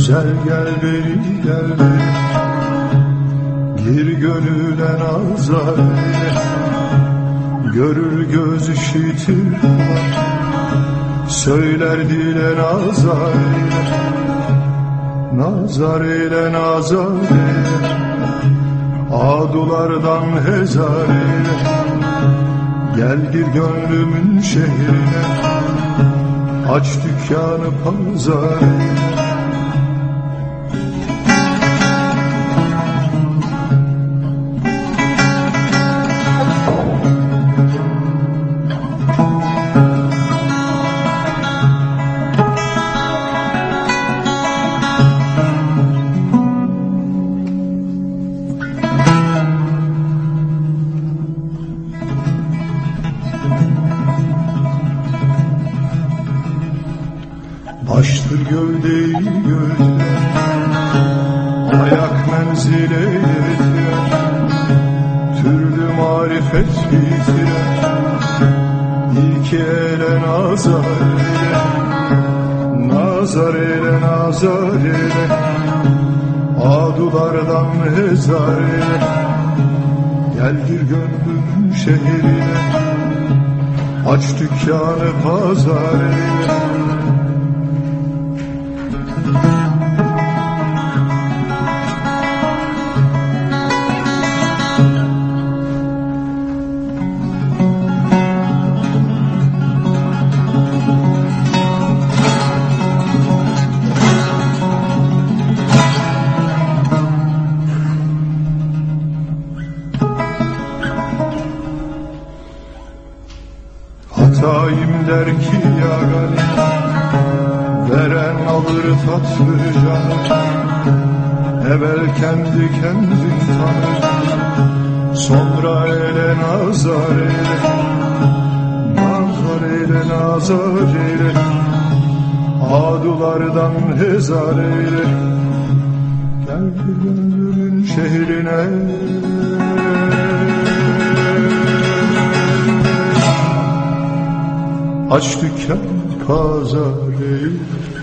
Güzel gel beri gel beri, gir gönüle nazar eyle. Görür göz işitir kulak, söyler dile nazar eyle. Nazar eyle nazar eyle, adulardan hezar eyle. Gel gir gönlümün şehrine, aç dükkanı pazar eyle. Baştır gövdeyi gözler, ayak menzile yetirer. Türlü marifet bitirer, İlki ele nazar eyle. Nazar eyle nazar eyle, adulardan hezar eyle. Gel gir gönlümün şehrine, aç dükkanı pazar eyle. Hatayım der ki ya gani, veren alır tatlı canı. Evvel kendi kendin tanır, sonra ele nazar eyle. Nazar eyle nazar eyle, adulardan hezar eyle. Gel gönlümün şehrine, aç dükkan pazar eyle.